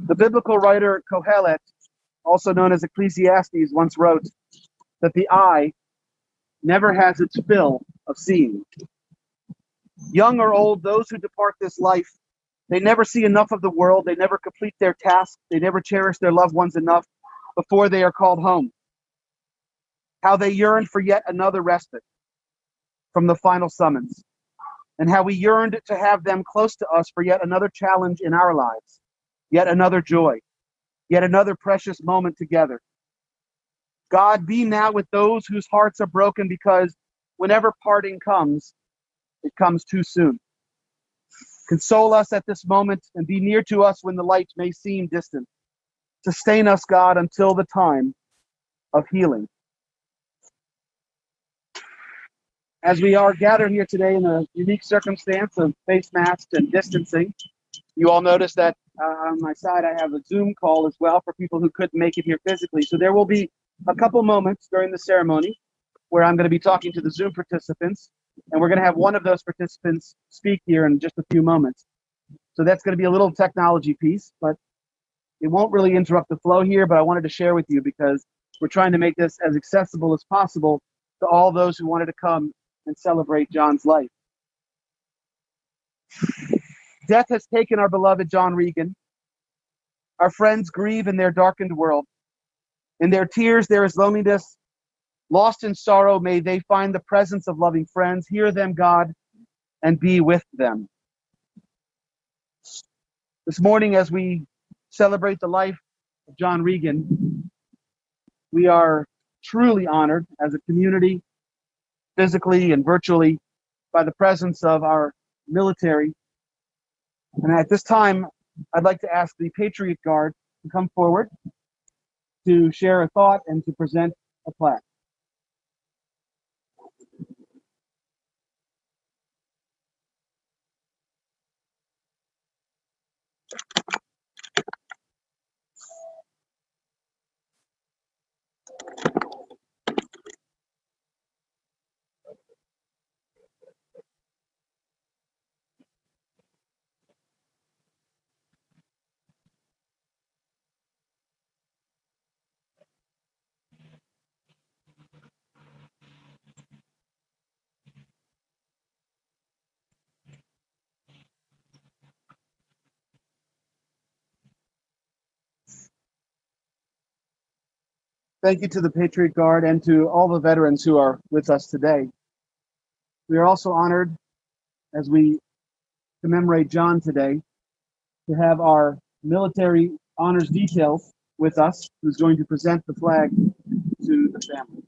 The biblical writer Kohelet, also known as Ecclesiastes, once wrote that the eye never has its fill of seeing. Young or old, those who depart this life, they never see enough of the world, they never complete their task, they never cherish their loved ones enough before they are called home. How they yearn for yet another respite from the final summons, and how we yearned to have them close to us for yet another challenge in our lives, yet another joy, yet another precious moment together. God, be now with those whose hearts are broken, because whenever parting comes, it comes too soon. Console us at this moment and be near to us when the light may seem distant. Sustain us, God, until the time of healing. As we are gathered here today in a unique circumstance of face masks and distancing, you all notice that on my side I have a Zoom call as well for people who couldn't make it here physically. So there will be a couple moments during the ceremony where I'm going to be talking to the Zoom participants, and we're going to have one of those participants speak here in just a few moments. So that's going to be a little technology piece, but it won't really interrupt the flow here, but I wanted to share with you because we're trying to make this as accessible as possible to all those who wanted to come and celebrate John's life. Death has taken our beloved John Regan. Our friends grieve in their darkened world. In their tears there is loneliness. Lost in sorrow, may they find the presence of loving friends. Hear them, God, and be with them. This morning, as we celebrate the life of John Regan, we are truly honored as a community, physically and virtually, by the presence of our military. And at this time, I'd like to ask the Patriot Guard to come forward to share a thought and to present a plaque. Thank you to the Patriot Guard and to all the veterans who are with us today. We are also honored, as we commemorate John today, to have our military honors details with us, who's going to present the flag to the family.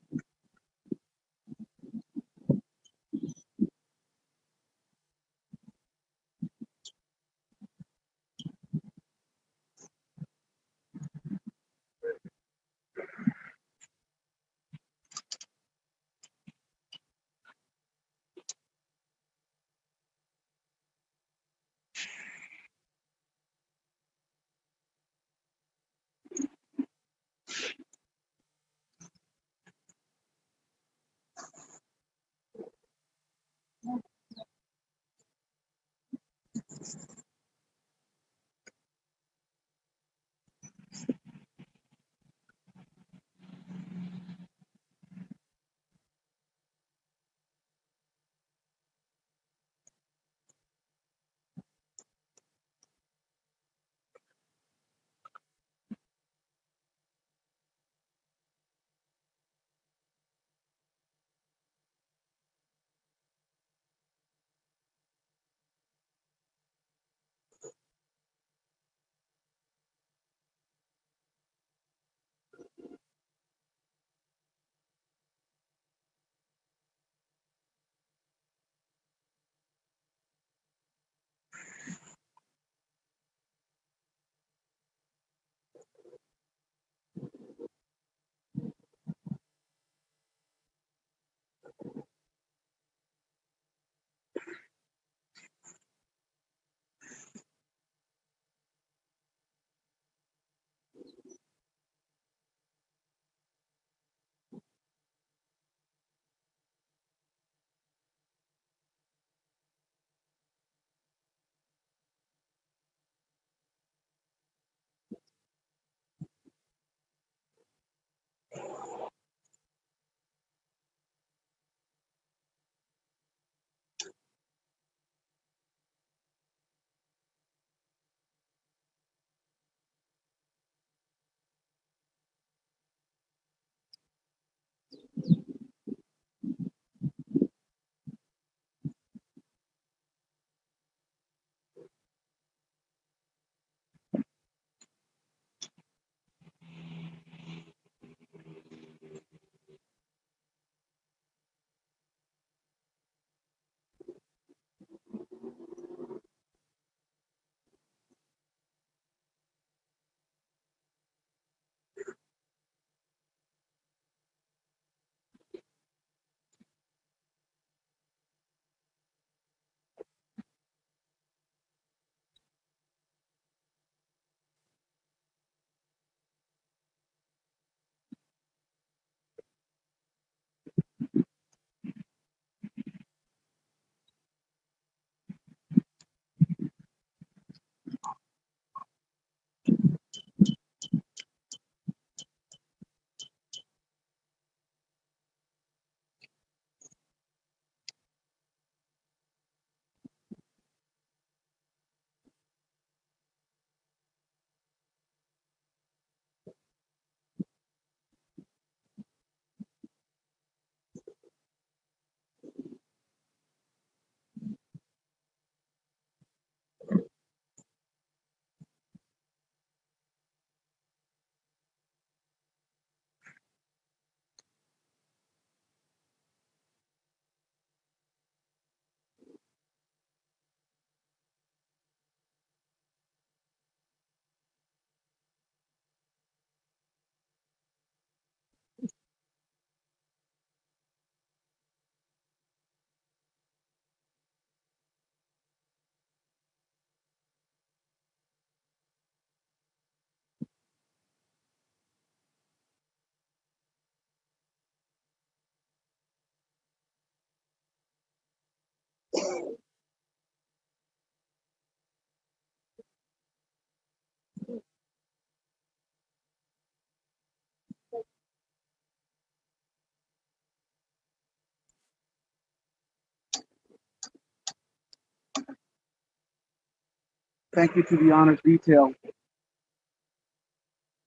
Thank you to the honors detail.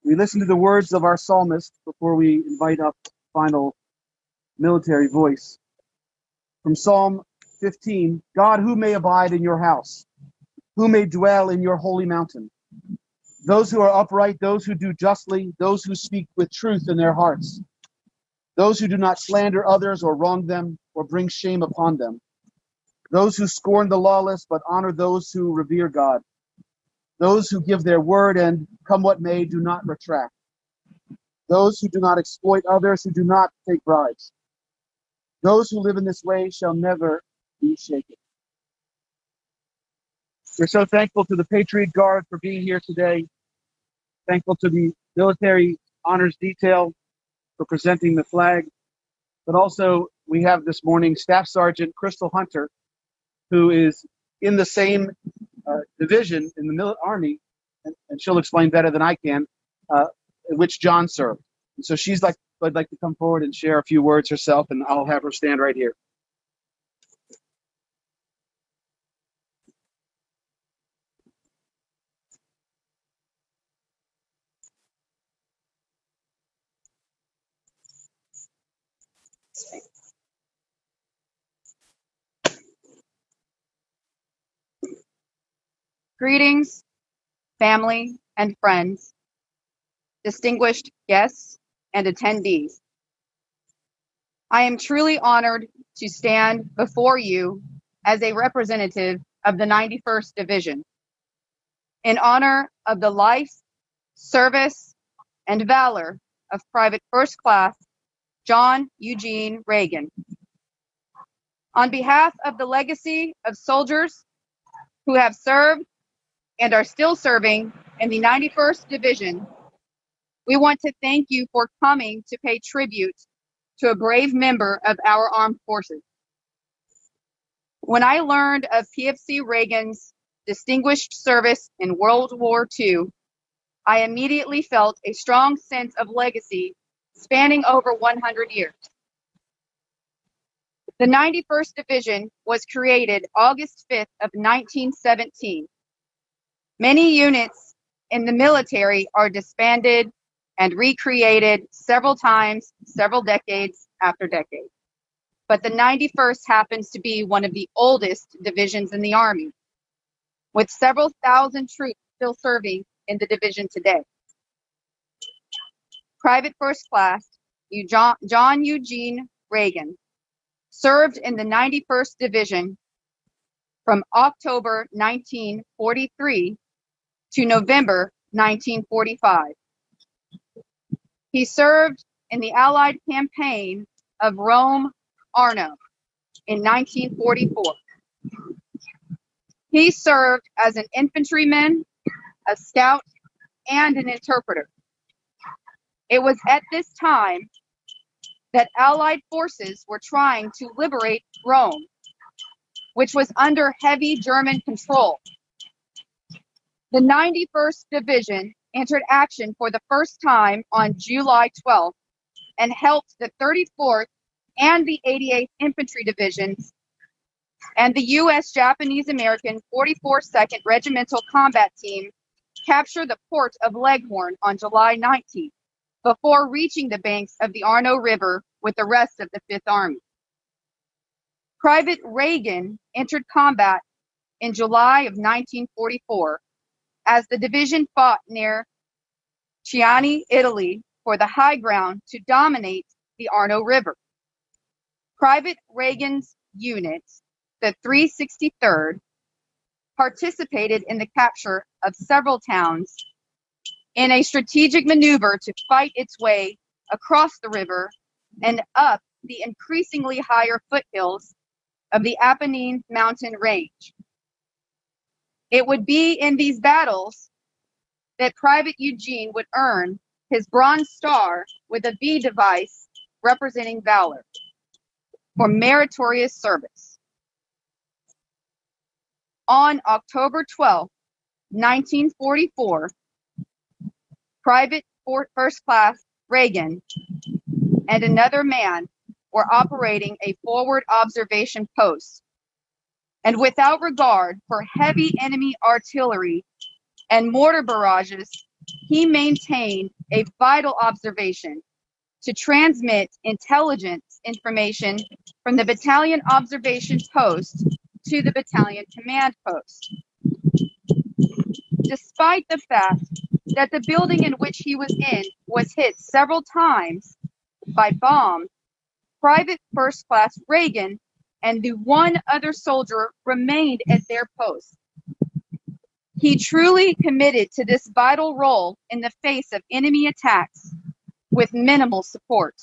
We listen to the words of our psalmist before we invite up final military voice. From Psalm 15, God, who may abide in your house? Who may dwell in your holy mountain? Those who are upright, those who do justly, those who speak with truth in their hearts, those who do not slander others or wrong them or bring shame upon them, those who scorn the lawless but honor those who revere God, those who give their word and, come what may, do not retract, those who do not exploit others, who do not take bribes. Those who live in this way shall never be shaken. We're so thankful to the Patriot Guard for being here today. Thankful to the military honors detail for presenting the flag. But also, we have this morning Staff Sergeant Crystal Hunter, who is in the same division in the Army, and she'll explain better than I can, in which John served. And so would like to come forward and share a few words herself, and I'll have her stand right here. Greetings, family and friends, distinguished guests and attendees. I am truly honored to stand before you as a representative of the 91st Division in honor of the life, service, and valor of Private First Class John Eugene Regan. On behalf of the legacy of soldiers who have served and are still serving in the 91st Division, we want to thank you for coming to pay tribute to a brave member of our armed forces. When I learned of PFC Reagan's distinguished service in World War II, I immediately felt a strong sense of legacy spanning over 100 years. The 91st Division was created August 5th of 1917. Many units in the military are disbanded and recreated several times, several decades after decades. But the 91st happens to be one of the oldest divisions in the Army, with several thousand troops still serving in the division today. Private First Class John Eugene Regan served in the 91st Division from October 1943 to November 1945. He served in the Allied campaign of Rome-Arno in 1944. He served as an infantryman, a scout, and an interpreter. It was at this time that Allied forces were trying to liberate Rome, which was under heavy German control. The 91st Division entered action for the first time on July 12th and helped the 34th and the 88th Infantry Divisions and the U.S. Japanese-American 44th Regimental Combat Team capture the port of Leghorn on July 19th before reaching the banks of the Arno River with the rest of the Fifth Army. Private Regan entered combat in July of 1944 as the division fought near Chiani, Italy, for the high ground to dominate the Arno River. Private Regan's unit, the 363rd, participated in the capture of several towns in a strategic maneuver to fight its way across the river and up the increasingly higher foothills of the Apennine mountain range. It would be in these battles that Private Eugene would earn his Bronze Star with a V device representing valor for meritorious service. On October 12, 1944, Private First Class Regan and another man were operating a forward observation post and without regard for heavy enemy artillery and mortar barrages, he maintained a vital observation to transmit intelligence information from the battalion observation post to the battalion command post. Despite the fact that the building in which he was in was hit several times by bombs, Private First Class Regan and the one other soldier remained at their post. He truly committed to this vital role in the face of enemy attacks with minimal support.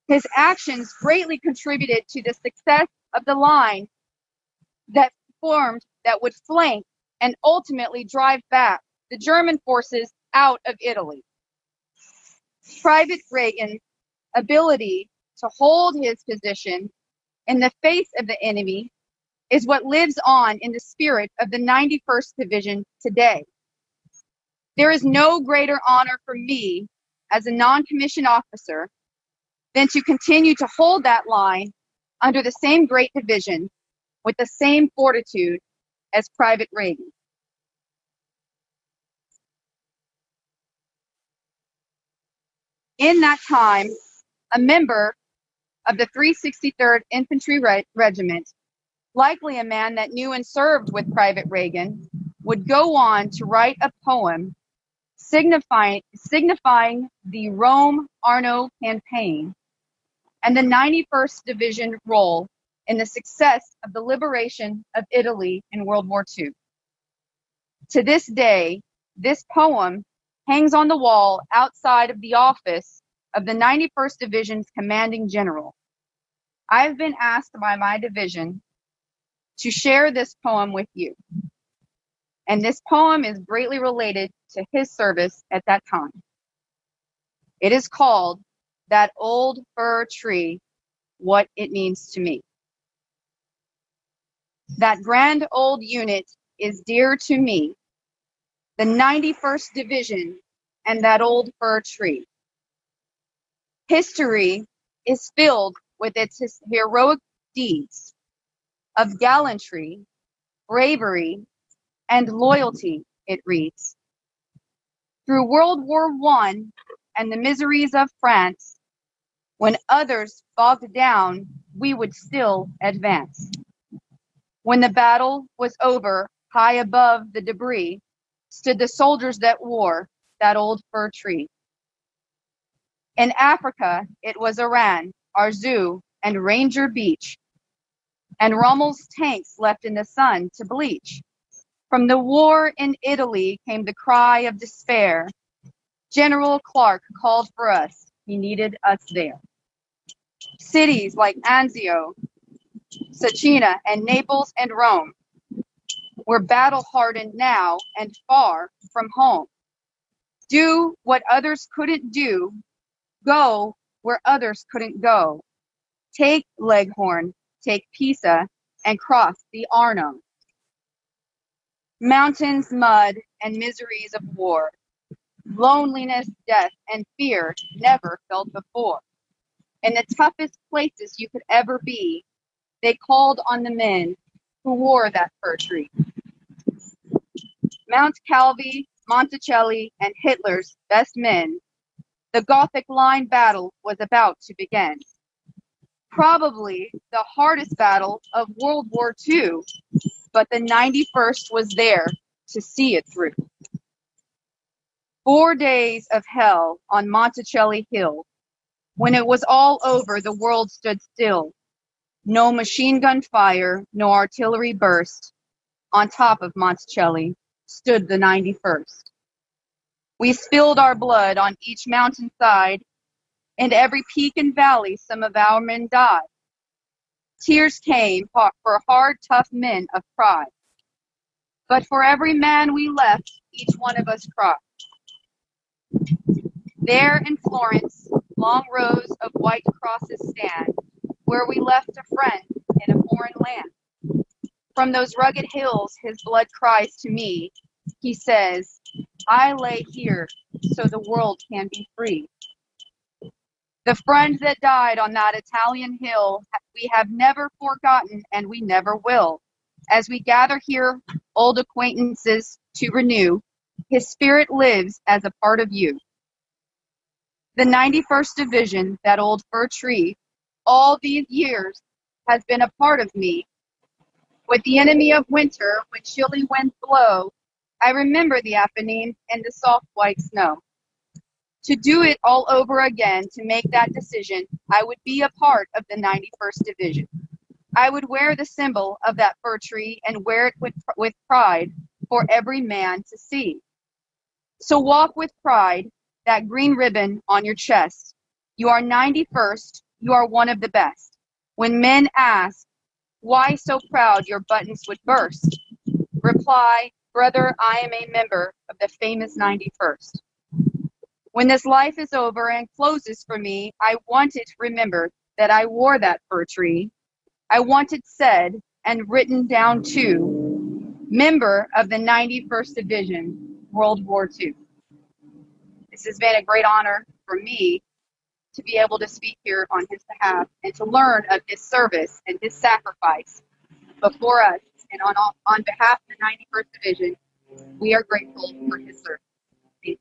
His actions greatly contributed to the success of the line that would flank and ultimately drive back the German forces out of Italy. Private Regan's ability to hold his position in the face of the enemy is what lives on in the spirit of the 91st Division today. There is no greater honor for me as a non-commissioned officer than to continue to hold that line under the same great division with the same fortitude as Private Regan. In that time, a member of the 363rd Infantry Regiment, likely a man that knew and served with Private Regan, would go on to write a poem signifying the Rome-Arno campaign and the 91st Division role in the success of the liberation of Italy in World War II. To this day, this poem hangs on the wall outside of the office of the 91st Division's commanding general. I've been asked by my division to share this poem with you. And this poem is greatly related to his service at that time. It is called That Old Fir Tree, What It Means to Me. That grand old unit is dear to me, the 91st Division and that old fir tree. History is filled with its heroic deeds of gallantry, bravery, and loyalty, it reads. Through World War I and the miseries of France, when others bogged down, we would still advance. When the battle was over, high above the debris, stood the soldiers that wore that old fir tree. In Africa, it was Iran, Arzu, and Ranger Beach, and Rommel's tanks left in the sun to bleach. From the war in Italy came the cry of despair. General Clark called for us. He needed us there. Cities like Anzio, Cecina, and Naples and Rome were battle-hardened now and far from home. Do what others couldn't do. Go where others couldn't go. Take Leghorn, take Pisa, and cross the Arno. Mountains, mud, and miseries of war. Loneliness, death, and fear never felt before. In the toughest places you could ever be, they called on the men who wore that fir tree. Mount Calvi, Monticelli, and Hitler's best men, the Gothic Line battle was about to begin. Probably the hardest battle of World War II, but the 91st was there to see it through. 4 days of hell on Monticelli Hill. When it was all over, the world stood still. No machine gun fire, no artillery burst. On top of Monticelli stood the 91st. We spilled our blood on each mountainside, and every peak and valley some of our men died. Tears came for hard, tough men of pride. But for every man we left, each one of us cried. There in Florence, long rows of white crosses stand, where we left a friend in a foreign land. From those rugged hills his blood cries to me. He says, I lay here so the world can be free. The friend that died on that Italian hill, we have never forgotten, and we never will. As we gather here, old acquaintances to renew, his spirit lives as a part of you. The 91st Division, that old fir tree, all these years has been a part of me. With the enemy of winter, when chilly winds blow, I remember the Apennines and the soft white snow. To do it all over again, to make that decision, I would be a part of the 91st Division. I would wear the symbol of that fir tree and wear it with pride for every man to see. So walk with pride, that green ribbon on your chest. You are 91st, you are one of the best. When men ask, why so proud your buttons would burst? Reply, brother, I am a member of the famous 91st. When this life is over and closes for me, I want it remembered that I wore that fir tree. I want it said and written down too, member of the 91st Division, World War II. This has been a great honor for me to be able to speak here on his behalf and to learn of his service and his sacrifice before us. And on behalf of the 91st Division, we are grateful for his service. Thank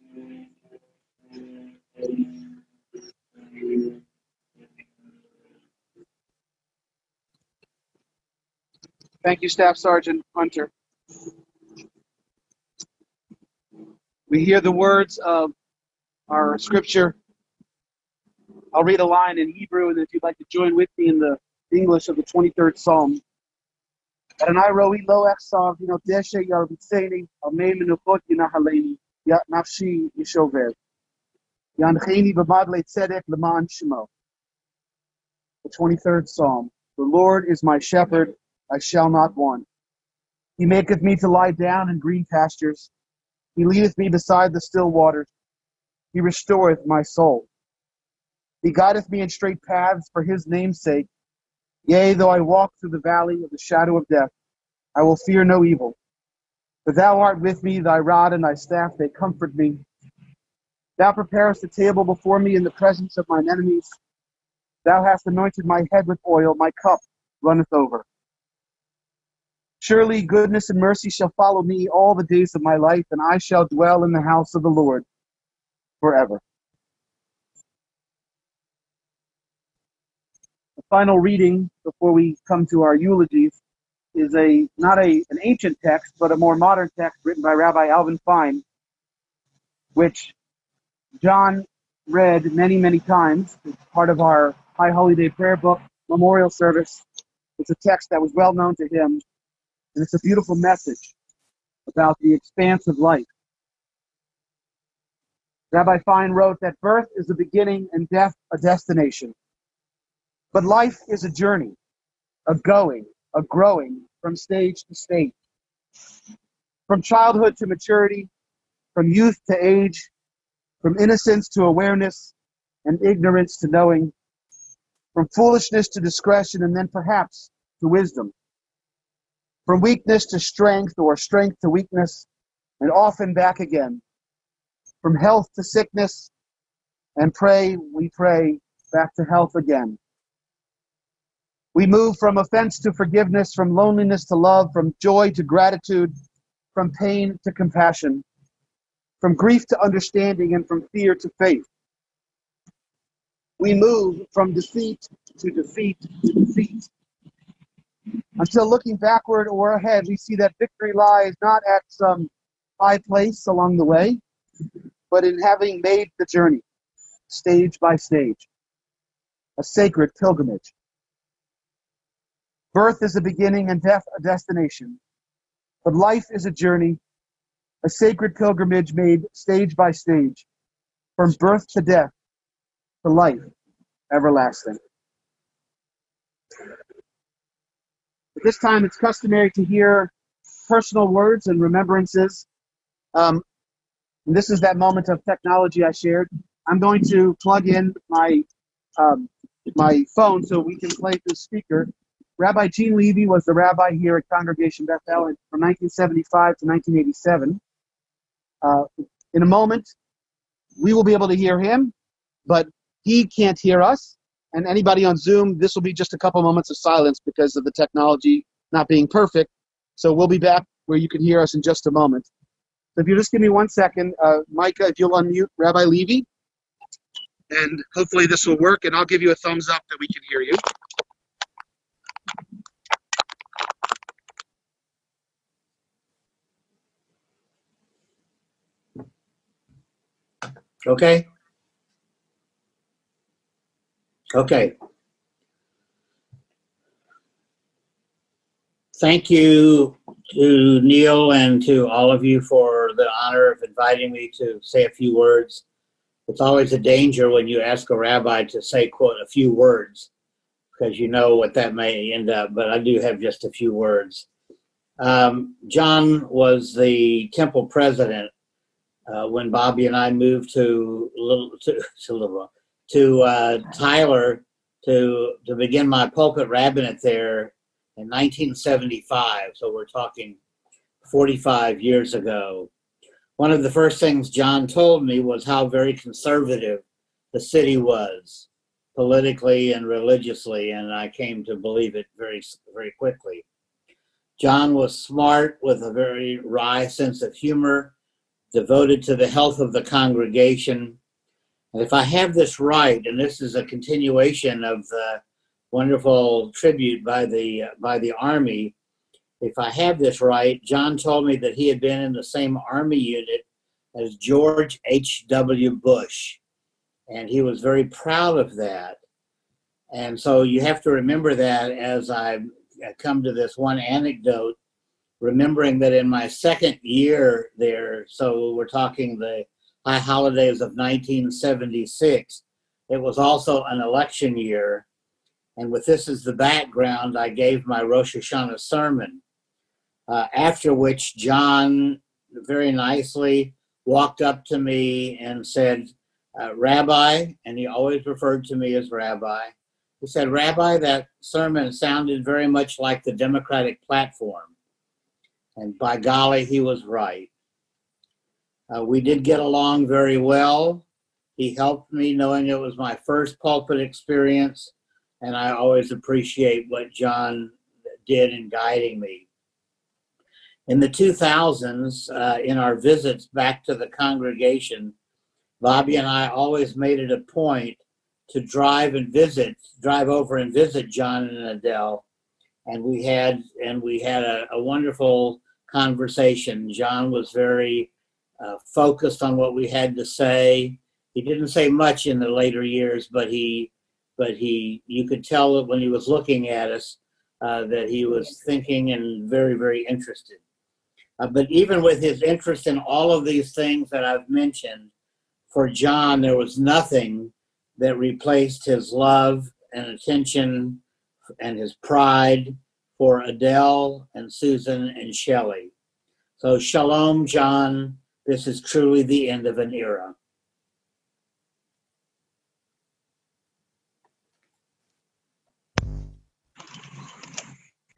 you. Thank you, Staff Sergeant Hunter. We hear the words of our scripture. I'll read a line in Hebrew, and if you'd like to join with me in the English of the 23rd Psalm. Adonai roi lo echsav deshe yarvitzeni amei menukot yinahaleni ya nafshi yishover yancheni b'mad le'tzedek l'man shemo. The 23rd Psalm. The Lord is my shepherd, I shall not want. He maketh me to lie down in green pastures. He leadeth me beside the still waters. He restoreth my soul. He guideth me in straight paths for his name's sake. Yea, though I walk through the valley of the shadow of death, I will fear no evil. For thou art with me, thy rod and thy staff, they comfort me. Thou preparest a table before me in the presence of mine enemies. Thou hast anointed my head with oil, my cup runneth over. Surely goodness and mercy shall follow me all the days of my life, and I shall dwell in the house of the Lord forever. The final reading before we come to our eulogies is not an ancient text, but a more modern text written by Rabbi Alvin Fine, which John read many, many times. It's part of our High Holy Day prayer book memorial service. It's a text that was well known to him, and it's a beautiful message about the expanse of life. Rabbi Fine wrote that birth is a beginning and death a destination. But life is a journey, a going, a growing from stage to stage. From childhood to maturity, from youth to age, from innocence to awareness, and ignorance to knowing, from foolishness to discretion, and then perhaps to wisdom. From weakness to strength, or strength to weakness, and often back again. From health to sickness, and we pray, back to health again. We move from offense to forgiveness, from loneliness to love, from joy to gratitude, from pain to compassion, from grief to understanding, and from fear to faith. We move from defeat to defeat to defeat, until looking backward or ahead, we see that victory lies not at some high place along the way, but in having made the journey, stage by stage, a sacred pilgrimage. Birth is a beginning and death a destination, but life is a journey, a sacred pilgrimage made stage by stage, from birth to death to life everlasting. At this time, it's customary to hear personal words and remembrances. And this is that moment of technology I shared. I'm going to plug in my phone so we can play through speaker. Rabbi Gene Levy was the rabbi here at Congregation Beth from 1975 to 1987. In a moment, we will be able to hear him, but he can't hear us. And anybody on Zoom, this will be just a couple moments of silence because of the technology not being perfect. So we'll be back where you can hear us in just a moment. So if you just give me 1 second, Micah, if you'll unmute Rabbi Levy, and hopefully this will work, and I'll give you a thumbs up that we can hear you. Okay. Okay. Thank you to Neal and to all of you for the honor of inviting me to say a few words. It's always a danger when you ask a rabbi to say, quote, a few words, because you know what that may end up, but I do have just a few words. John was the temple president when Bobby and I moved to Tyler to begin my pulpit rabbinate there in 1975. So we're talking 45 years ago. One of the first things John told me was how very conservative the city was politically and religiously, and I came to believe it very, very quickly. John was smart with a very wry sense of humor, devoted to the health of the congregation. And if I have this right, and this is a continuation of the wonderful tribute by the Army, if I have this right, John told me that he had been in the same Army unit as George H.W. Bush, and he was very proud of that. And so you have to remember that as I come to this one anecdote, remembering that in my second year there, so we're talking the high holidays of 1976, it was also an election year. And with this as the background, I gave my Rosh Hashanah sermon, after which John very nicely walked up to me and said, Rabbi, and he always referred to me as Rabbi. He said, Rabbi, that sermon sounded very much like the Democratic platform. And by golly, he was right. We did get along very well. He helped me knowing it was my first pulpit experience, and I always appreciate what John did in guiding me. In the 2000s, in our visits back to the congregation, Bobby and I always made it a point to drive over and visit John and Adele, and we had a wonderful conversation. John was very focused on what we had to say. He didn't say much in the later years, but you could tell that when he was looking at us that he was thinking and very, very interested. But even with his interest in all of these things that I've mentioned, for John, there was nothing that replaced his love and attention and his pride for Adele and Susan and Shelley. So shalom, John. This is truly the end of an era.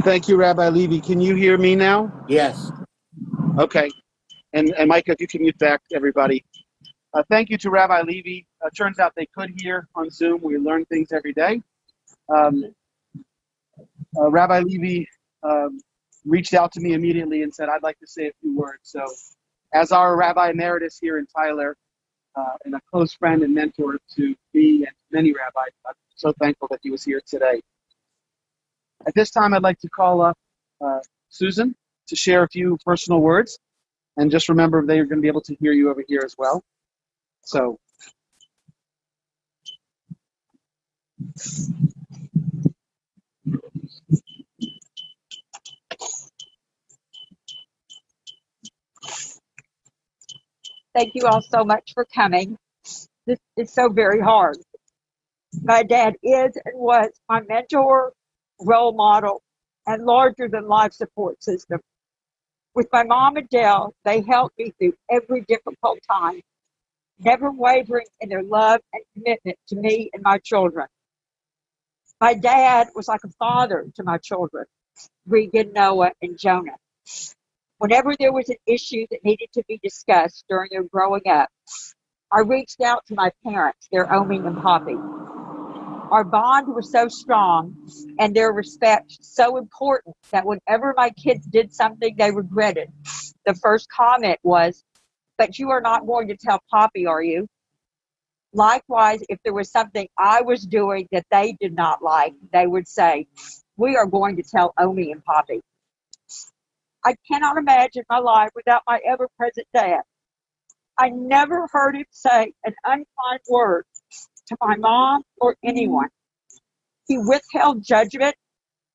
Thank you, Rabbi Levy. Can you hear me now? Yes. Okay. And Micah, if you can mute back everybody. Thank you to Rabbi Levy. Turns out they could hear on Zoom. We learn things every day. Rabbi Levy reached out to me immediately and said, I'd like to say a few words. So as our Rabbi Emeritus here in Tyler, and a close friend and mentor to me and many rabbis, I'm so thankful that he was here today. At this time, I'd like to call up Susan to share a few personal words. And just remember, they're going to be able to hear you over here as well. So. Thank you all so much for coming. This is so very hard. My dad is and was my mentor, role model, and larger than life support system. With my mom Adele, they helped me through every difficult time, never wavering in their love and commitment to me and my children. My dad was like a father to my children, Regan, Noah, and Jonah. Whenever there was an issue that needed to be discussed during their growing up, I reached out to my parents, their Omi and Poppy. Our bond was so strong and their respect so important that whenever my kids did something they regretted, the first comment was, "But you are not going to tell Poppy, are you?" Likewise, if there was something I was doing that they did not like, they would say, "We are going to tell Omi and Poppy." I cannot imagine my life without my ever-present dad. I never heard him say an unkind word to my mom or anyone. He withheld judgment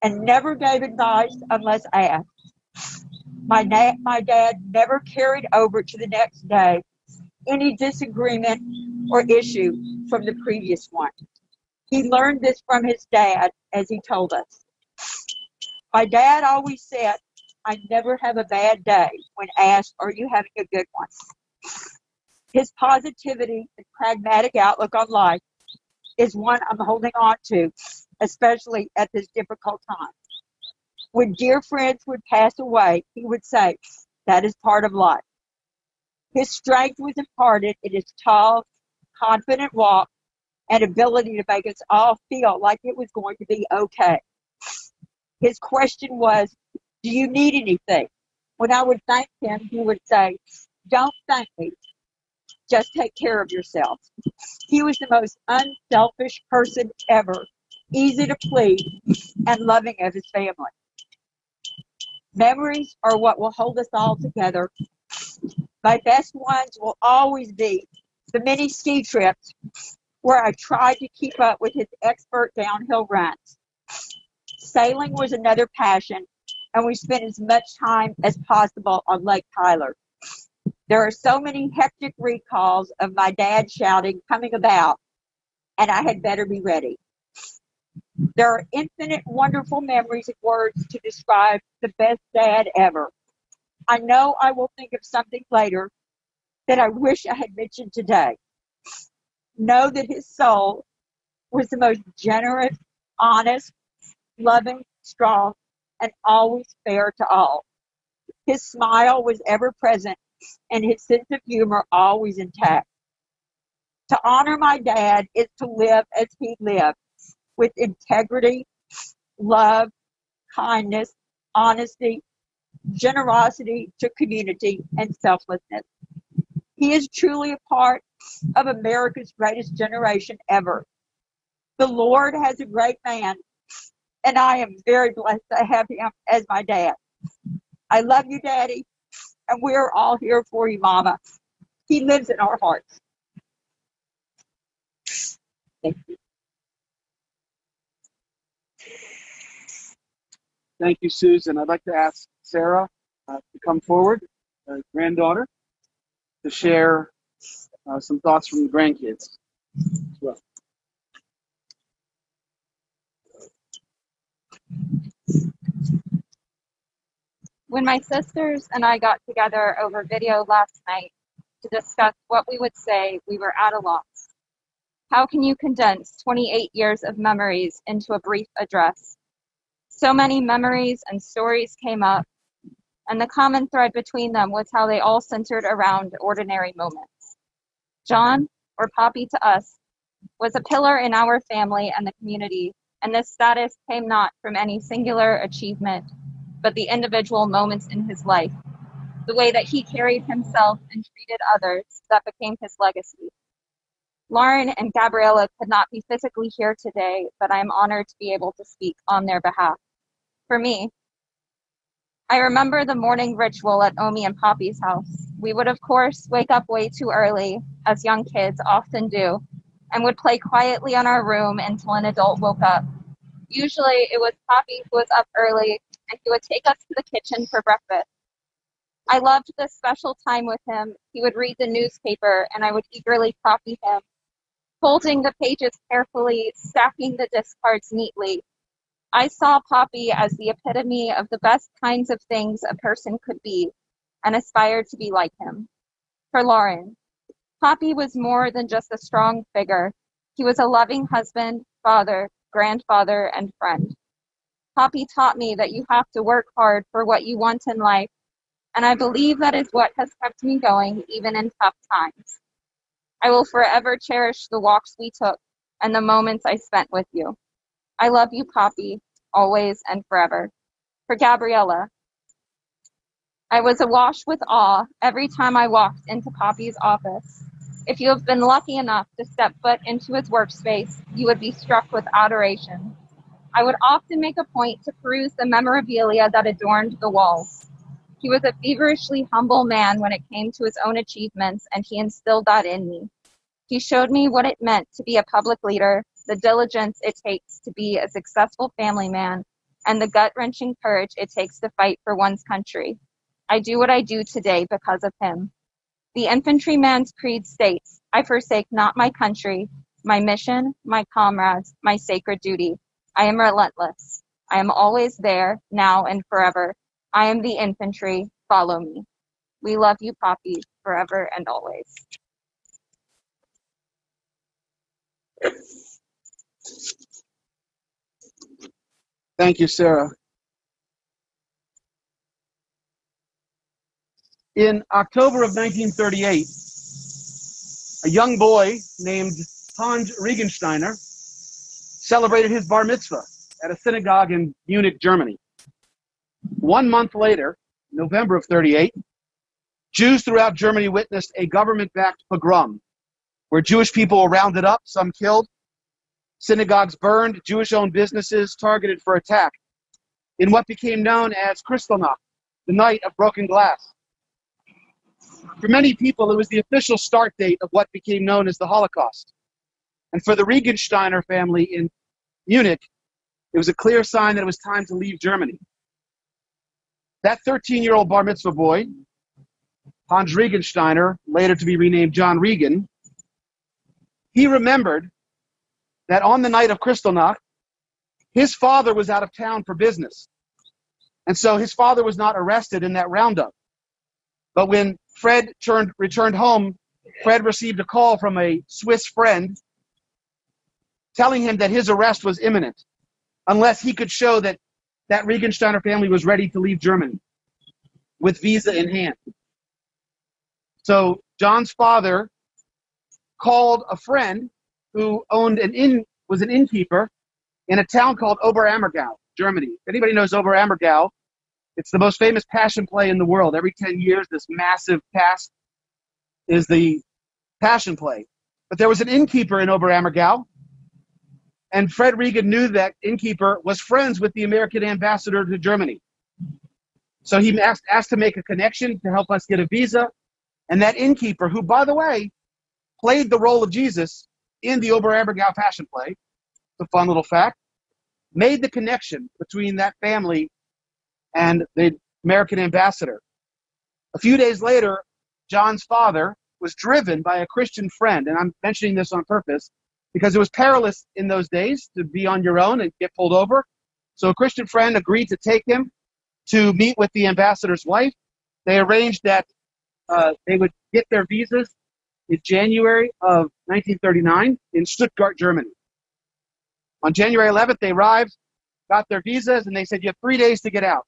and never gave advice unless asked. My dad never carried over to the next day any disagreement or issue from the previous one. He learned this from his dad, as he told us. My dad always said, "I never have a bad day," when asked, "Are you having a good one?" His positivity and pragmatic outlook on life is one I'm holding on to, especially at this difficult time. When dear friends would pass away, he would say, "That is part of life." His strength was imparted in his tall, confident walk and ability to make us all feel like it was going to be okay. His question was, "Do you need anything?" When I would thank him, he would say, "Don't thank me. Just take care of yourself." He was the most unselfish person ever, easy to please, and loving of his family. Memories are what will hold us all together. My best ones will always be the many ski trips where I tried to keep up with his expert downhill runs. Sailing was another passion, and we spent as much time as possible on Lake Tyler. There are so many hectic recalls of my dad shouting, "Coming about," and I had better be ready. There are infinite wonderful memories and words to describe the best dad ever. I know I will think of something later that I wish I had mentioned today. Know that his soul was the most generous, honest, loving, strong, and always fair to all. His smile was ever present and his sense of humor always intact. To honor my dad is to live as he lived, with integrity, love, kindness, honesty, generosity to community, and selflessness. He is truly a part of America's greatest generation ever. The Lord has a great man, and I am very blessed to have him as my dad. I love you, Daddy, and we're all here for you, Mama. He lives in our hearts. Thank you. Thank you, Susan. I'd like to ask Sarah to come forward, granddaughter, to share some thoughts from the grandkids as well. When my sisters and I got together over video last night to discuss what we would say, we were at a loss. How can you condense 28 years of memories into a brief address? So many memories and stories came up, and the common thread between them was how they all centered around ordinary moments. John, or Poppy to us, was a pillar in our family and the community, and this status came not from any singular achievement, but the individual moments in his life, the way that he carried himself and treated others that became his legacy. Lauren and Gabriella could not be physically here today, but I am honored to be able to speak on their behalf. For me, I remember the morning ritual at Omi and Poppy's house. We would, of course, wake up way too early, as young kids often do, and would play quietly in our room until an adult woke up. Usually, it was Poppy who was up early, and he would take us to the kitchen for breakfast. I loved this special time with him. He would read the newspaper, and I would eagerly copy him, folding the pages carefully, stacking the discards neatly. I saw Poppy as the epitome of the best kinds of things a person could be, and aspired to be like him. For Lauren, Poppy was more than just a strong figure. He was a loving husband, father, grandfather, and friend. Poppy taught me that you have to work hard for what you want in life, and I believe that is what has kept me going even in tough times. I will forever cherish the walks we took and the moments I spent with you. I love you, Poppy, always and forever. For Gabriella, I was awash with awe every time I walked into Poppy's office. If you have been lucky enough to step foot into his workspace, you would be struck with adoration. I would often make a point to peruse the memorabilia that adorned the walls. He was a feverishly humble man when it came to his own achievements, and he instilled that in me. He showed me what it meant to be a public leader, the diligence it takes to be a successful family man, and the gut-wrenching courage it takes to fight for one's country. I do what I do today because of him. The infantryman's creed states, I forsake not my country, my mission, my comrades, my sacred duty. I am relentless. I am always there, now and forever. I am the infantry. Follow me. We love you, Poppy, forever and always. Thank you, Sarah. In October of 1938, a young boy named Hans Regensteiner celebrated his bar mitzvah at a synagogue in Munich, Germany. 1 month later, November of 38, Jews throughout Germany witnessed a government-backed pogrom where Jewish people were rounded up, some killed, synagogues burned, Jewish-owned businesses targeted for attack in what became known as Kristallnacht, the night of broken glass. For many people, it was the official start date of what became known as the Holocaust. And for the Regensteiner family in Munich, it was a clear sign that it was time to leave Germany. That 13-year-old bar mitzvah boy, Hans Regensteiner, later to be renamed John Regan, he remembered that on the night of Kristallnacht, his father was out of town for business. And so his father was not arrested in that roundup. But when Fred returned home, Fred received a call from a Swiss friend telling him that his arrest was imminent unless he could show that that Regensteiner family was ready to leave Germany with visa in hand. So John's father called a friend who was an innkeeper in a town called Oberammergau, Germany. If anybody knows Oberammergau, it's the most famous passion play in the world. Every 10 years, this massive cast is the passion play. But there was an innkeeper in Oberammergau, and Fred Regan knew that innkeeper was friends with the American ambassador to Germany. So he asked to make a connection to help us get a visa. And that innkeeper, who, by the way, played the role of Jesus in the Oberammergau passion play, it's a fun little fact, made the connection between that family and the American ambassador. A few days later, John's father was driven by a Christian friend, and I'm mentioning this on purpose because it was perilous in those days to be on your own and get pulled over. So a Christian friend agreed to take him to meet with the ambassador's wife. They arranged that they would get their visas in January of 1939 in Stuttgart, Germany. On January 11th, they arrived, got their visas, and they said, you have 3 days to get out.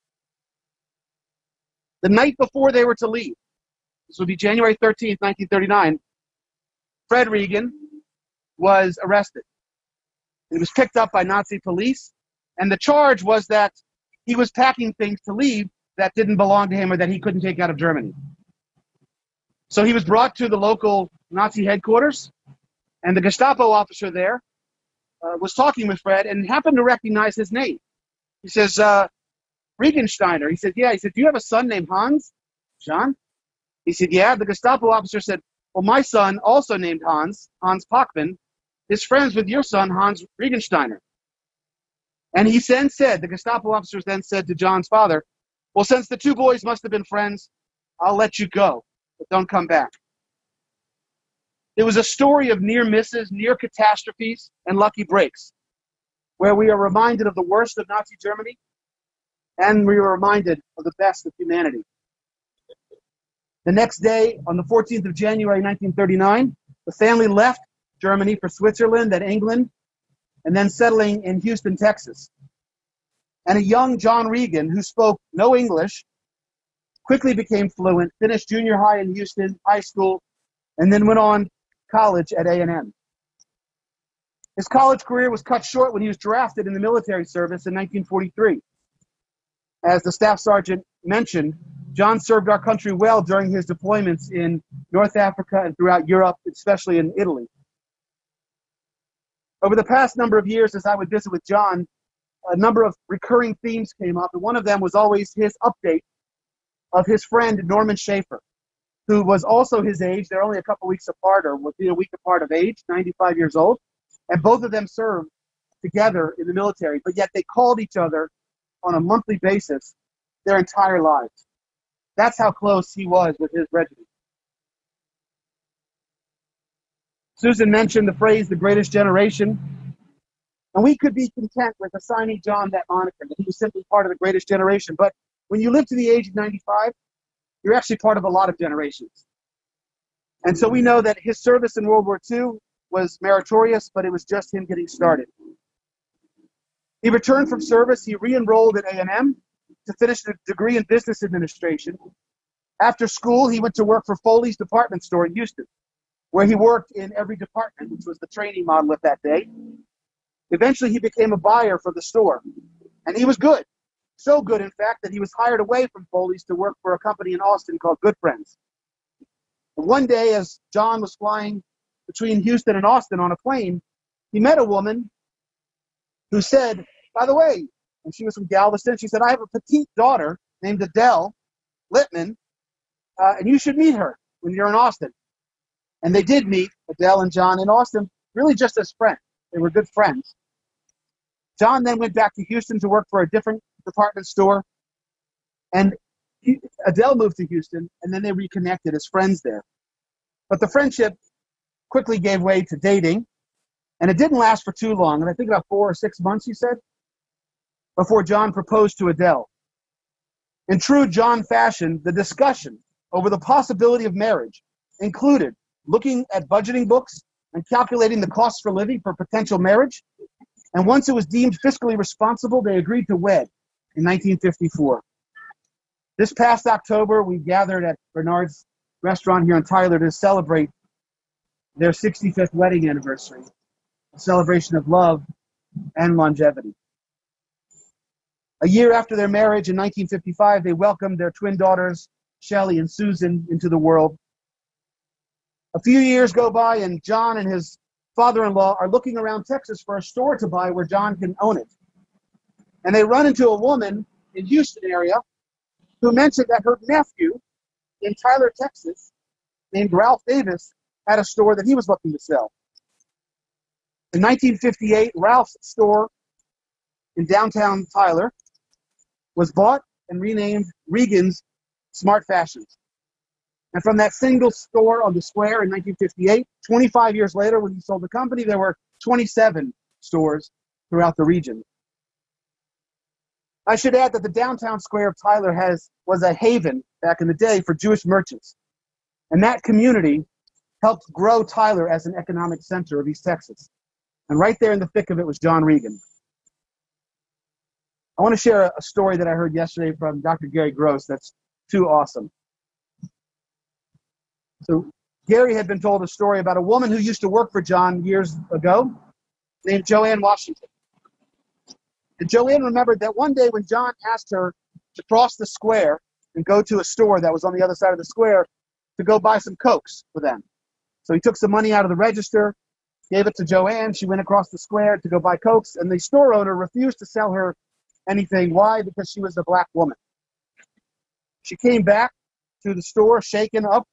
The night before they were to leave, this would be January 13th, 1939, Fred Regan was arrested. He was picked up by Nazi police, and the charge was that he was packing things to leave that didn't belong to him or that he couldn't take out of Germany. So he was brought to the local Nazi headquarters, and the Gestapo officer there was talking with Fred and happened to recognize his name. He says, Regensteiner. He said, yeah. He said, do you have a son named Hans? John? He said, yeah. The Gestapo officer said, well, my son, also named Hans Pachman, is friends with your son, Hans Regensteiner. And he then said, the Gestapo officers then said to John's father, well, since the two boys must have been friends, I'll let you go, but don't come back. It was a story of near misses, near catastrophes, and lucky breaks, where we are reminded of the worst of Nazi Germany, and we are reminded of the best of humanity. The next day, on the 14th of January, 1939, the family left Germany for Switzerland, then England, and then settling in Houston, Texas. And a young John Regan, who spoke no English, quickly became fluent, finished junior high in Houston, high school, and then went on college at A&M. His college career was cut short when he was drafted in the military service in 1943. As the staff sergeant mentioned, John served our country well during his deployments in North Africa and throughout Europe, especially in Italy. Over the past number of years, as I would visit with John, a number of recurring themes came up, and one of them was always his update of his friend Norman Schaefer, who was also his age. They're only a couple weeks apart, or within a week apart of age, 95 years old, and both of them served together in the military, but yet they called each other on a monthly basis their entire lives. That's how close he was with his regiment. Susan mentioned the phrase, the greatest generation, and we could be content with assigning John that moniker, that he was simply part of the greatest generation. But when you live to the age of 95, you're actually part of a lot of generations. And so we know that his service in World War II was meritorious, but it was just him getting started. He returned from service. He re-enrolled at A&M to finish a degree in business administration. After school, he went to work for Foley's department store in Houston, where he worked in every department, which was the training model of that day. Eventually, he became a buyer for the store, and he was good. So good, in fact, that he was hired away from Foley's to work for a company in Austin called Good Friends. And one day, as John was flying between Houston and Austin on a plane, he met a woman who said, by the way, and she was from Galveston, she said, I have a petite daughter named Adele Littman, and you should meet her when you're in Austin. And they did meet, Adele and John, in Austin, really just as friends. They were good friends. John then went back to Houston to work for a different department store. And Adele moved to Houston, and then they reconnected as friends there. But the friendship quickly gave way to dating, and it didn't last for too long. And I think about 4 or 6 months, he said, before John proposed to Adele. In true John fashion, the discussion over the possibility of marriage included looking at budgeting books and calculating the costs for living for potential marriage. And once it was deemed fiscally responsible, they agreed to wed in 1954. This past October, we gathered at Bernard's restaurant here in Tyler to celebrate their 65th wedding anniversary, a celebration of love and longevity. A year after their marriage in 1955, they welcomed their twin daughters, Shelley and Susan, into the world. A few years go by, and John and his father-in-law are looking around Texas for a store to buy where John can own it. And they run into a woman in Houston area who mentioned that her nephew in Tyler, Texas, named Ralph Davis, had a store that he was looking to sell. In 1958, Ralph's store in downtown Tyler was bought and renamed Regan's Smart Fashions. And from that single store on the square in 1958, 25 years later, when he sold the company, there were 27 stores throughout the region. I should add that the downtown square of Tyler was a haven back in the day for Jewish merchants. And that community helped grow Tyler as an economic center of East Texas. And right there in the thick of it was John Regan. I want to share a story that I heard yesterday from Dr. Gary Gross that's too awesome. So Gary had been told a story about a woman who used to work for John years ago named Joanne Washington. And Joanne remembered that one day when John asked her to cross the square and go to a store that was on the other side of the square to go buy some Cokes for them. So he took some money out of the register, gave it to Joanne. She went across the square to go buy Cokes, and the store owner refused to sell her anything. Why? Because she was a black woman. She came back to the store, shaken up,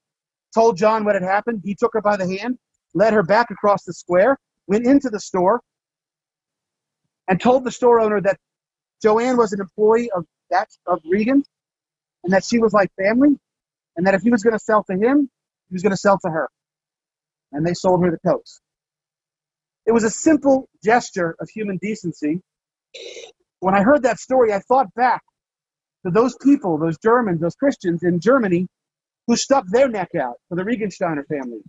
told John what had happened. He took her by the hand, led her back across the square, went into the store, and told the store owner that Joanne was an employee of Regan, and that she was like family, and that if he was going to sell to him, he was going to sell to her. And they sold her the Cokes. It was a simple gesture of human decency. When I heard that story, I thought back to those people, those Germans, those Christians in Germany who stuck their neck out for the Regensteiner family.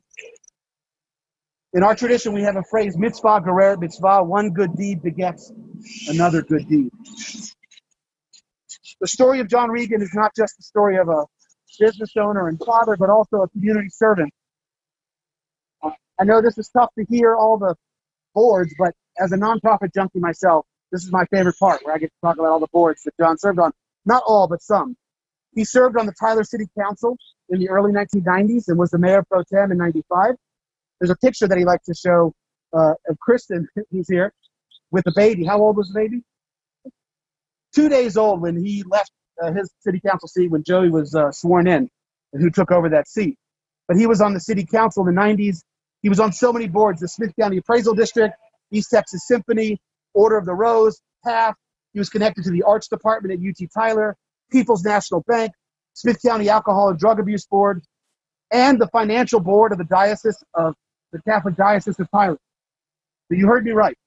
In our tradition, we have a phrase, mitzvah gereret mitzvah, one good deed begets another good deed. The story of John Regan is not just the story of a business owner and father, but also a community servant I know this is tough to hear all the boards, but as a nonprofit junkie myself, this is my favorite part where I get to talk about all the boards that John served on. Not all, but some. He served on the Tyler City Council in the early 1990s and was the mayor pro tem in 95. There's a picture that he liked to show of Kristen, who's here, with the baby. How old was the baby? 2 days old when he left his city council seat when Joey was sworn in, and who took over that seat. But he was on the city council in the 90s. He was on so many boards, the Smith County Appraisal District, East Texas Symphony, Order of the Rose, PATH. He was connected to the Arts Department at UT Tyler, People's National Bank, Smith County Alcohol and Drug Abuse Board, and the financial board of the Diocese of the Catholic Diocese of Tyler. So you heard me right.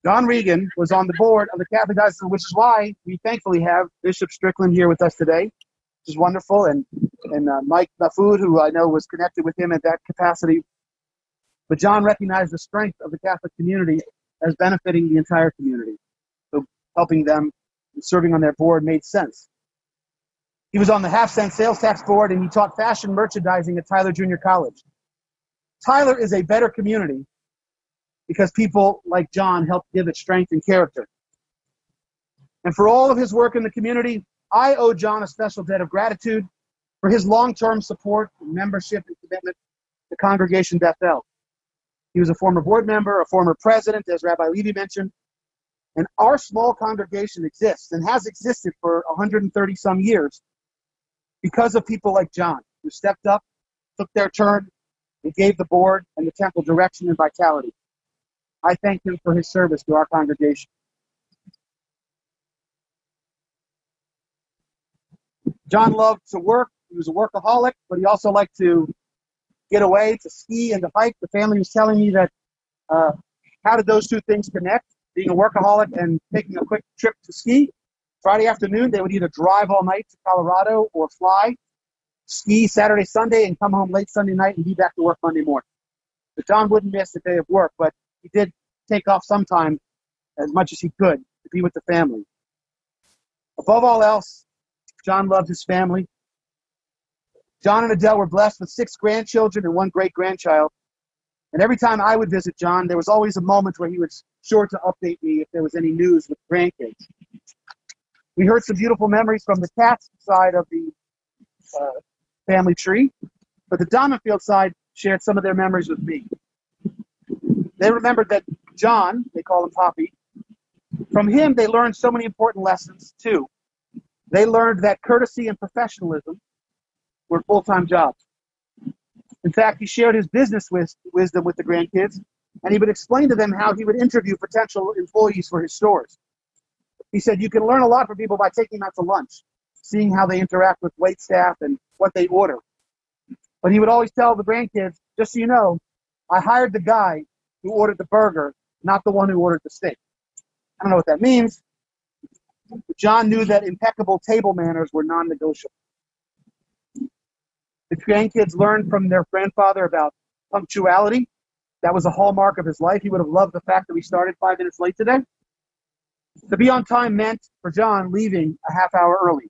John Regan was on the board of the Catholic Diocese, which is why we thankfully have Bishop Strickland here with us today, which is wonderful, and Mike Mahfoud, who I know was connected with him at that capacity. But John recognized the strength of the Catholic community as benefiting the entire community. So helping them and serving on their board made sense. He was on the half-cent sales tax board, and he taught fashion merchandising at Tyler Junior College. Tyler is a better community because people like John helped give it strength and character. And for all of his work in the community, I owe John a special debt of gratitude for his long-term support, membership, and commitment to Congregation Bethel. He was a former board member, a former president, as Rabbi Levy mentioned. And our small congregation exists and has existed for 130-some years because of people like John, who stepped up, took their turn, and gave the board and the temple direction and vitality. I thank him for his service to our congregation. John loved to work. He was a workaholic, but he also liked to get away, to ski and to hike. The family was telling me that how did those two things connect? Being a workaholic and taking a quick trip to ski. Friday afternoon, they would either drive all night to Colorado or fly, ski Saturday, Sunday, and come home late Sunday night and be back to work Monday morning. But John wouldn't miss a day of work, but he did take off sometime as much as he could to be with the family. Above all else, John loved his family. John and Adele were blessed with 6 grandchildren and 1 great-grandchild. And every time I would visit John, there was always a moment where he was sure to update me if there was any news with grandkids. We heard some beautiful memories from the Katz side of the family tree, but the Donenfield side shared some of their memories with me. They remembered that John, they call him Poppy, from him they learned so many important lessons too. They learned that courtesy and professionalism were full-time jobs. In fact, he shared his business wisdom with the grandkids, and he would explain to them how he would interview potential employees for his stores. He said, you can learn a lot from people by taking them out to lunch, seeing how they interact with wait staff and what they order. But he would always tell the grandkids, just so you know, I hired the guy who ordered the burger, not the one who ordered the steak. I don't know what that means, but John knew that impeccable table manners were non-negotiable. The grandkids learned from their grandfather about punctuality. That was a hallmark of his life. He would have loved the fact that we started 5 minutes late today. To be on time meant, for John, leaving a half hour early.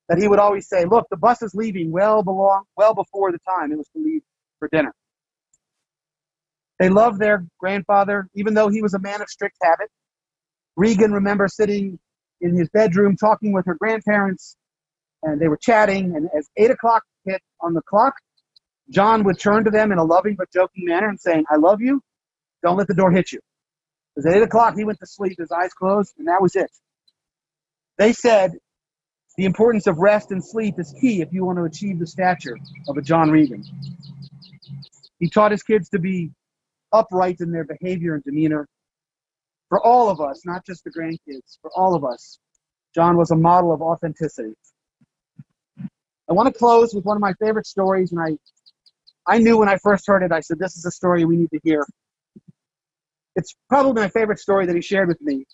That he would always say, look, the bus is leaving well before the time it was to leave for dinner. They loved their grandfather, even though he was a man of strict habit. Regan remembers sitting in his bedroom talking with her grandparents, and they were chatting, and as 8 o'clock hit on the clock, John would turn to them in a loving but joking manner and saying, I love you, don't let the door hit you. Because at 8 o'clock, he went to sleep, his eyes closed, and that was it. They said the importance of rest and sleep is key if you want to achieve the stature of a John Regan. He taught his kids to be upright in their behavior and demeanor. For all of us, not just the grandkids, for all of us, John was a model of authenticity. I want to close with one of my favorite stories, and I knew when I first heard it, I said, this is a story we need to hear. It's probably my favorite story that he shared with me.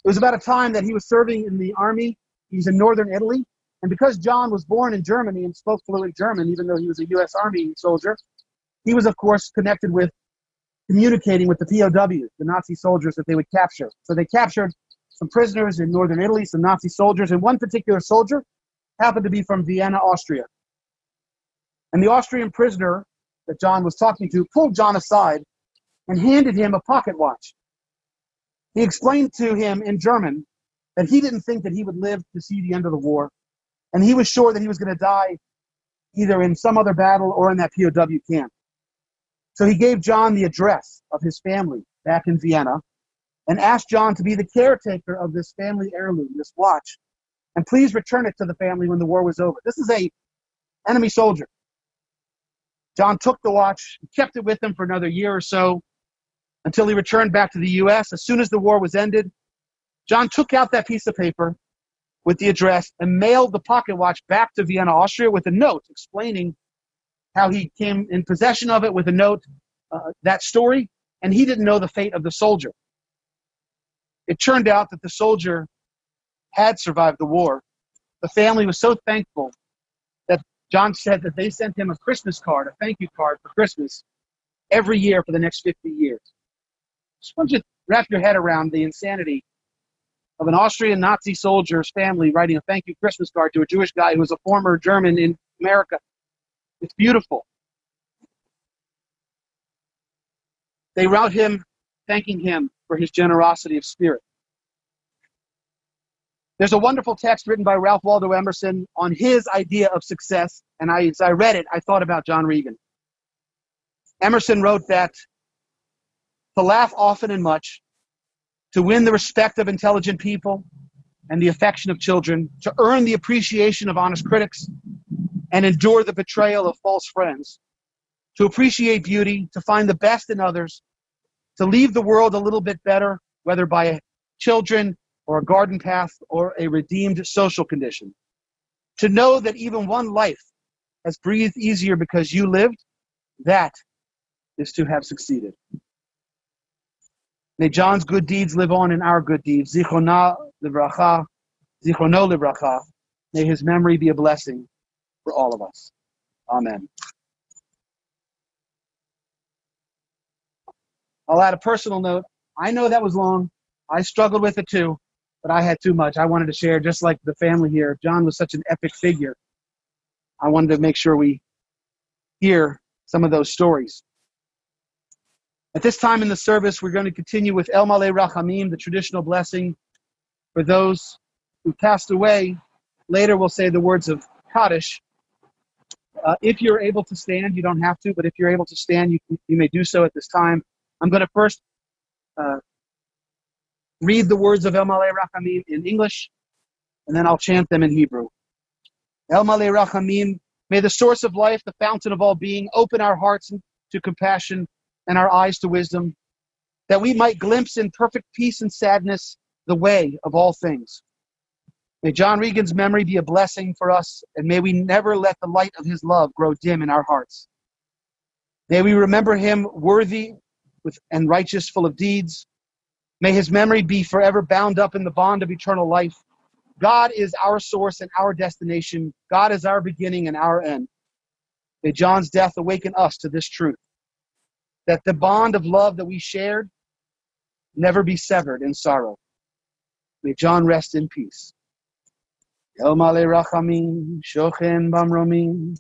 It was about a time that he was serving in the army. He was in northern Italy, and because John was born in Germany and spoke fluent German, even though he was a U.S. Army soldier, he was, of course, connected with communicating with the POWs, the Nazi soldiers that they would capture. So they captured some prisoners in northern Italy, some Nazi soldiers, and one particular soldier happened to be from Vienna, Austria. And the Austrian prisoner that John was talking to, pulled John aside and handed him a pocket watch. He explained to him in German that he didn't think that he would live to see the end of the war, and he was sure that he was going to die either in some other battle or in that POW camp. So he gave John the address of his family back in Vienna and asked John to be the caretaker of this family heirloom, this watch, and please return it to the family when the war was over. This is a enemy soldier. John took the watch, kept it with him for another year or so until he returned back to the U.S. As soon as the war was ended, John took out that piece of paper with the address and mailed the pocket watch back to Vienna, Austria, with a note explaining how he came in possession of it, with a note, that story, and he didn't know the fate of the soldier. It turned out that the soldier had survived the war. The family was so thankful that John said that they sent him a Christmas card, a thank you card for Christmas, every year for the next 50 years. Just want you to wrap your head around the insanity of an Austrian Nazi soldier's family writing a thank you Christmas card to a Jewish guy who was a former German in America. It's beautiful. They wrote him thanking him for his generosity of spirit. There's a wonderful text written by Ralph Waldo Emerson on his idea of success, and as I read it, I thought about John Regan. Emerson wrote that to laugh often and much, to win the respect of intelligent people and the affection of children, to earn the appreciation of honest critics and endure the betrayal of false friends, to appreciate beauty, to find the best in others, to leave the world a little bit better, whether by children or a garden path or a redeemed social condition. To know that even one life has breathed easier because you lived, that is to have succeeded. May John's good deeds live on in our good deeds. Zichrono livracha. May his memory be a blessing for all of us. Amen. I'll add a personal note. I know that was long. I struggled with it too, but I had too much. I wanted to share, just like the family here. John was such an epic figure. I wanted to make sure we hear some of those stories. At this time in the service, we're going to continue with El Malei Rachamim, the traditional blessing for those who passed away. Later, we'll say the words of Kaddish. If you're able to stand, you don't have to, but if you're able to stand, you may do so at this time. I'm going to first read the words of El Malei Rachamim in English, and then I'll chant them in Hebrew. El Malei Rachamim, may the source of life, the fountain of all being, open our hearts to compassion and our eyes to wisdom, that we might glimpse in perfect peace and sadness the way of all things. May John Regan's memory be a blessing for us, and may we never let the light of his love grow dim in our hearts. May we remember him worthy and righteous, full of deeds. May his memory be forever bound up in the bond of eternal life. God is our source and our destination. God is our beginning and our end. May John's death awaken us to this truth, that the bond of love that we shared never be severed in sorrow. May John rest in peace. El Malei Rachamim, Shochen Bamromim,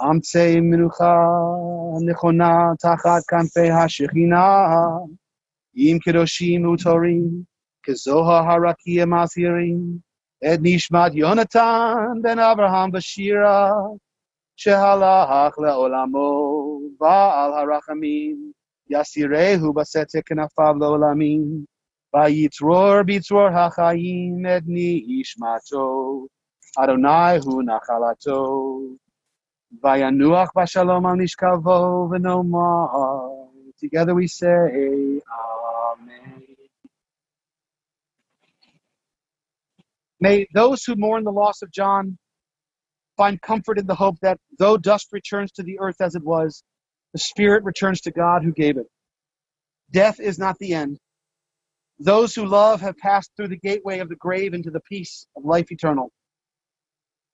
Amtzei Menucha, Nechona Tachat Kanfei HaShechina, Im Kedoshim Utorim, Kezoha Harakia Mazirim, Ed Nishmat Yonatan Ben Abraham Bashira, Shehalach Le'olamo, Ba'al HaRachamim, Yasirehu Basete Kenafav Le'olamim, Vayitzror Bitzror HaChaim Ed Nishmato, Adonai Hu Nachalato, Vayanuach Bashalom Al Nishkavo V'nomar. Together we say, Amen. May those who mourn the loss of John find comfort in the hope that though dust returns to the earth as it was, the spirit returns to God who gave it. Death is not the end. Those who love have passed through the gateway of the grave into the peace of life eternal.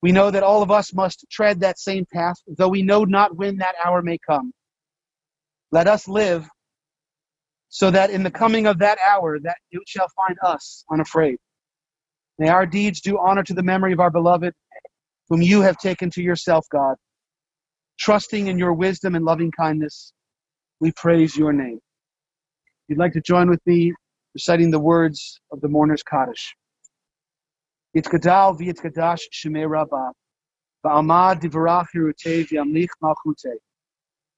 We know that all of us must tread that same path, though we know not when that hour may come. Let us live so that in the coming of that hour, that it shall find us unafraid. May our deeds do honor to the memory of our beloved, whom you have taken to yourself, God. Trusting in your wisdom and loving kindness, we praise your name. If you'd like to join with me reciting the words of the mourner's Kaddish. Yitkadal v'yitkadash shemei Rabbi, v'amad divrach hirutei v'yamlich malchutei,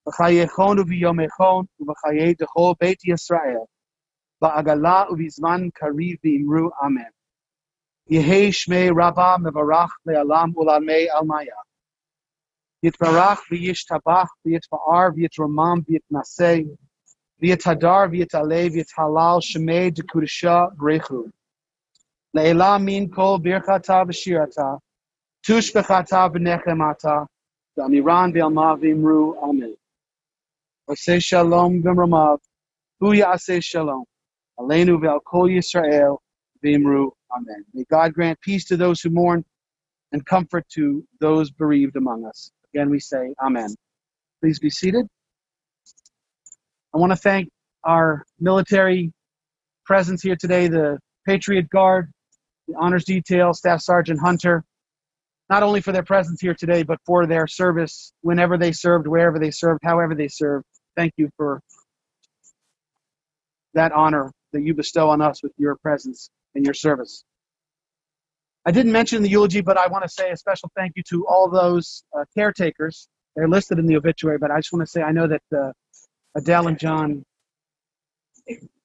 v'chayechon u'v'yomechon u'v'chayei dechol beit Yisrael, v'agala u'v'zman kariv v'imru amen. Yehei shmei Rabbi mevarach le'alam u'lamei almaya. Yitbarach v'yishtabach v'yitfa'ar v'yitramam v'yitnaseh v'yithadar v'yitaleh v'yithalal shemei dekudesha brechu. Le'elam min kol birchata v'shirata tushbechata v'nechemata v'amiran v'alma v'imru amen. Oseh shalom v'mramav hu ya'aseh shalom aleinu v'al kol Yisrael v'imru amen. May God grant peace to those who mourn and comfort to those bereaved among us. Again, we say amen. Please be seated. I want to thank our military presence here today, the Patriot Guard, the Honors Detail, Staff Sergeant Hunter, not only for their presence here today, but for their service whenever they served, wherever they served, however they served. Thank you for that honor that you bestow on us with your presence and your service. I didn't mention the eulogy, but I want to say a special thank you to all those caretakers. They're listed in the obituary, but I just want to say I know that Adele and John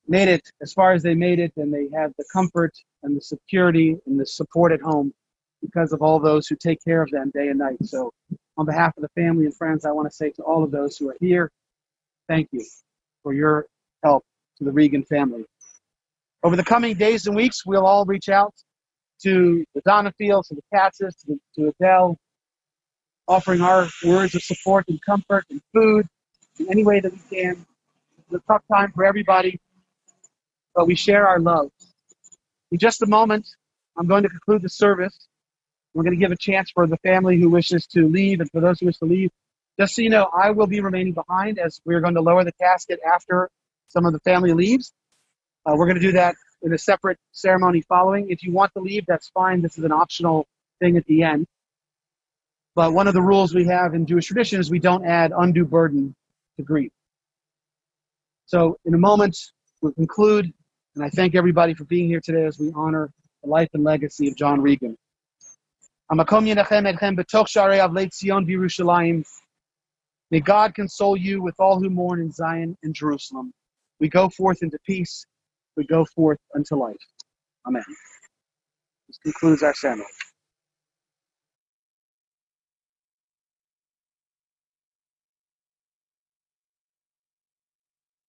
made it as far as they made it, and they have the comfort and the security and the support at home because of all those who take care of them day and night. So on behalf of the family and friends, I want to say to all of those who are here, thank you for your help to the Regan family. Over the coming days and weeks, we'll all reach out to the Donafields, to the Katzes, to Adele, offering our words of support and comfort and food in any way that we can. It's a tough time for everybody, but we share our love. In just a moment, I'm going to conclude the service. We're going to give a chance for the family who wishes to leave and for those who wish to leave. Just so you know, I will be remaining behind as we're going to lower the casket after some of the family leaves. We're going to do that in a separate ceremony following. If you want to leave, that's fine. This is an optional thing at the end. But one of the rules we have in Jewish tradition is we don't add undue burden to grief. So in a moment, we'll conclude, and I thank everybody for being here today as we honor the life and legacy of John Regan. May God console you with all who mourn in Zion and Jerusalem. We go forth into peace. We go forth unto life. Amen. This concludes our ceremony.